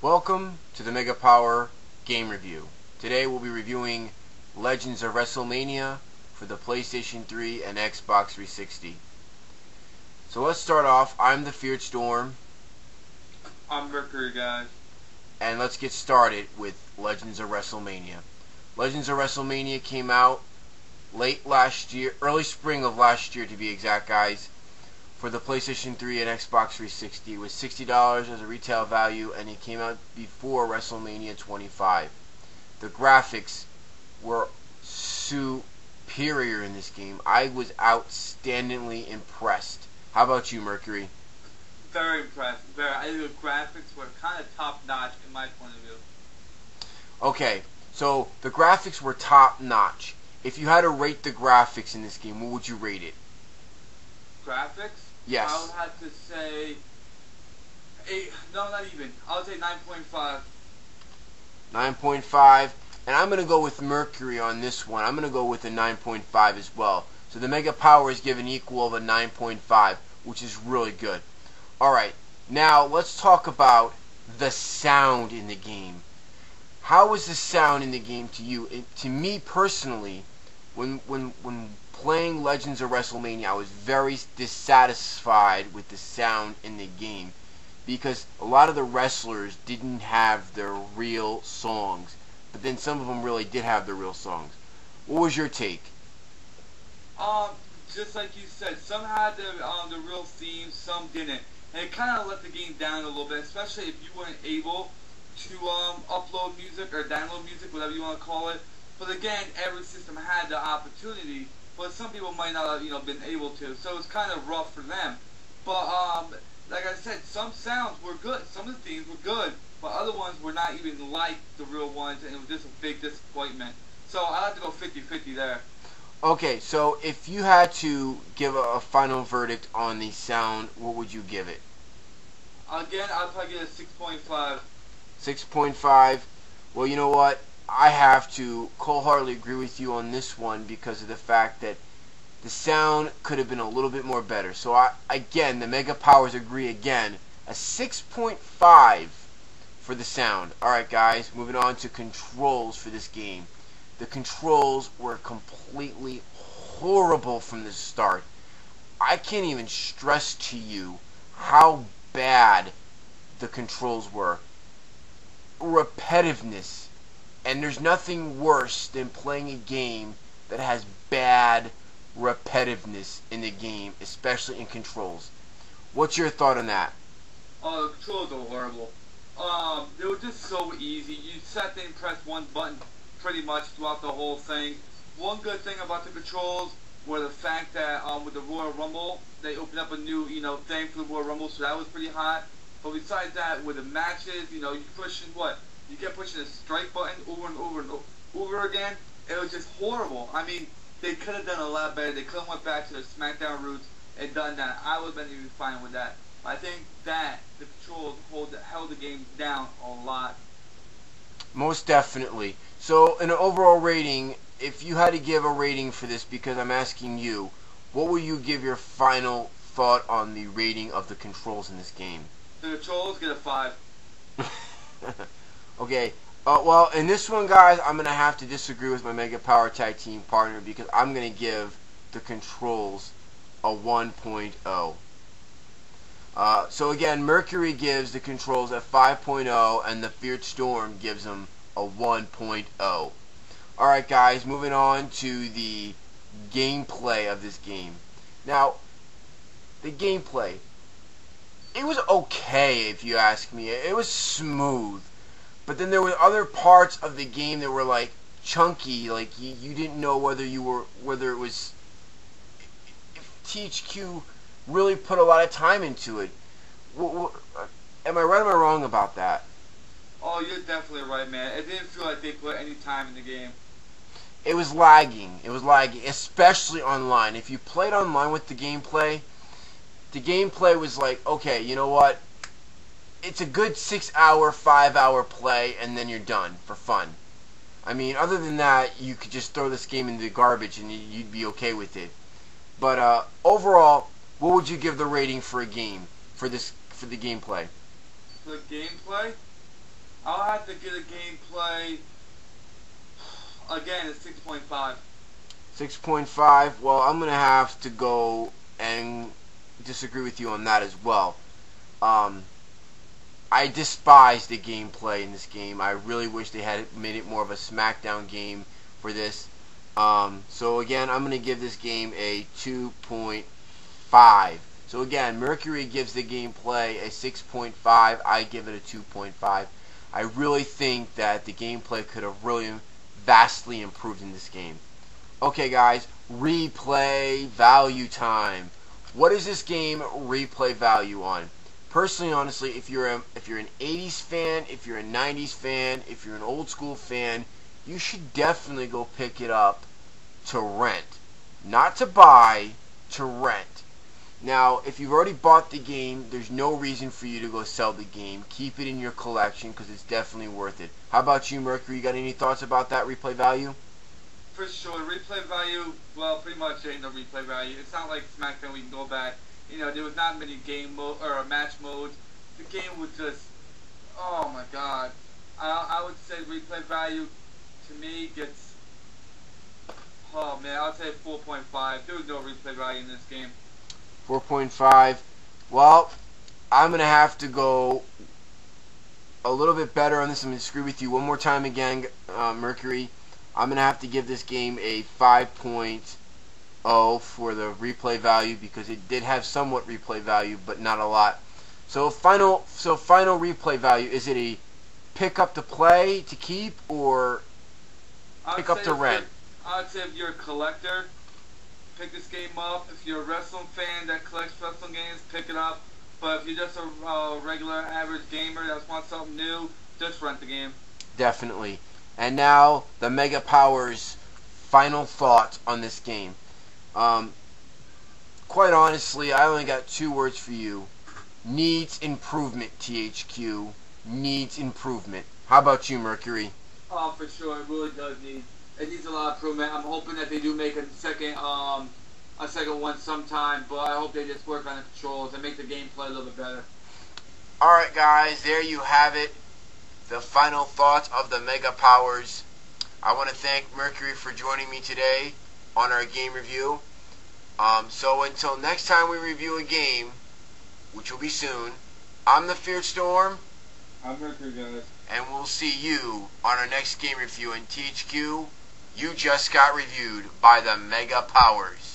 Welcome to the Mega Power Game Review. Today we'll be reviewing Legends of WrestleMania for the PlayStation 3 and Xbox 360. So let's start off. I'm TheFearedStorm. I'm Mercury, guys. And let's get started with Legends of WrestleMania. Legends of WrestleMania came out late last year, early spring of last year to be exact, guys, for the PlayStation 3 and Xbox 360. It was $60 as a retail value, and it came out before WrestleMania 25. The graphics were superior in this game. I was outstandingly impressed. How about you, Mercury? Very impressed. I think the graphics were kind of top-notch in my point of view. Okay, so the graphics were top-notch. If you had to rate the graphics in this game, what would you rate it? Graphics? Yes. I would have to say 8. No, not even. I would say 9.5. 9.5. And I'm going to go with Mercury on this one. I'm going to go with a 9.5 as well. So the Mega Power is given equal of a 9.5, which is really good. Alright, now let's talk about the sound in the game. How was the sound in the game to you? To me personally, when playing Legends of WrestleMania, I was very dissatisfied with the sound in the game because a lot of the wrestlers didn't have their real songs, but then some of them really did have their real songs. What was your take? Just like you said, some had the real themes, some didn't, and it kind of let the game down a little bit, especially if you weren't able to upload music or download music, whatever you want to call it. But again, every system had the opportunity, but some people might not have, been able to. So it's kind of rough for them. But like I said, some sounds were good. Some of the themes were good, but other ones were not even like the real ones, and it was just a big disappointment. So I have to go 50-50 there. Okay, so if you had to give a final verdict on the sound, what would you give it? Again, I'd probably give it a 6.5. 6.5. Well, you know what? I have to wholeheartedly agree with you on this one because of the fact that the sound could have been a little bit more better. So again, the Mega Powers agree again. A 6.5 for the sound. Alright guys, moving on to controls for this game. The controls were completely horrible from the start. I can't even stress to you how bad the controls were. Repetitiveness. And there's nothing worse than playing a game that has bad repetitiveness in the game, especially in controls. What's your thought on that? Oh, the controls are horrible. They were just so easy. You sat there and pressed one button pretty much throughout the whole thing. One good thing about the controls were the fact that with the Royal Rumble, they opened up a new, thing for the Royal Rumble, so that was pretty hot. But besides that, with the matches, you pushing what? You kept pushing the strike button over and over and over again. It was just horrible. I mean, they could have done a lot better. They could have went back to their SmackDown roots and done that. I would have been even fine with that. I think that the controls held the game down a lot. Most definitely. So, in an overall rating, if you had to give a rating for this, because I'm asking you, what will you give your final thought on the rating of the controls in this game? The controls get a 5. Okay, well, in this one, guys, I'm going to have to disagree with my Mega Power Tag Team partner because I'm going to give the controls a 1.0. So again, Mercury gives the controls a 5.0 and the TheFearedStorm gives them a 1.0. Alright guys, moving on to the gameplay of this game. Now, the gameplay, it was okay if you ask me. It was smooth. But then there were other parts of the game that were like chunky, like you didn't know whether it was if THQ really put a lot of time into it. Am I right or am I wrong about that? Oh, you're definitely right, man. It didn't feel like they put any time in the game. It was lagging. It was lagging, especially online. If you played online with the gameplay was like, okay, you know what? It's a good 6-hour, 5-hour play, and then you're done for fun. I mean, other than that, you could just throw this game in the garbage and you'd be okay with it. But overall, what would you give the rating for a game for the gameplay? For the gameplay, I'll have to get a gameplay. Again, it's 6.5. 6.5. Well, I'm gonna have to go and disagree with you on that as well. I despise the gameplay in this game. I really wish they had made it more of a SmackDown game for this. So again, I'm gonna give this game a 2.5. So again, Mercury gives the gameplay a 6.5. I give it a 2.5. I really think that the gameplay could have really vastly improved in this game. Okay, guys, replay value time. What is this game replay value on? Personally, honestly, if you're an 80s fan, if you're a 90s fan, if you're an old school fan, you should definitely go pick it up to rent. Not to buy, to rent. Now, if you've already bought the game, there's no reason for you to go sell the game. Keep it in your collection because it's definitely worth it. How about you, Mercury? You got any thoughts about that replay value? For sure, replay value, well, pretty much ain't no replay value. It's not like SmackDown we can go back. You know, there was not many game mode or match modes. The game was just, oh my god. I would say replay value to me gets, oh man, I would say 4.5. There was no replay value in this game. 4.5. Well, I'm going to have to go a little bit better on this. I'm going to disagree with you one more time again, Mercury. I'm going to have to give this game a 5.0 for the replay value because it did have somewhat replay value, but not a lot. So final replay value, is it a pick up to play to keep or pick up to rent? I'd say if you're a collector, pick this game up. If you're a wrestling fan that collects wrestling games, pick it up. But if you're just a regular average gamer that wants something new, just rent the game. Definitely. And now the Mega Powers' final thoughts on this game. Quite honestly, I only got 2 words for you. Needs improvement, THQ. Needs improvement. How about you, Mercury? Oh, for sure. It really does need. It needs a lot of improvement. I'm hoping that they do make a second one sometime, but I hope they just work on the controls and make the gameplay a little bit better. Alright, guys, there you have it. The final thoughts of the Mega Powers. I want to thank Mercury for joining me today on our game review. So until next time we review a game, which will be soon, I'm TheFearedStorm. I'm Mercury, guys. And we'll see you on our next game review. In THQ, you just got reviewed by the Mega Powers.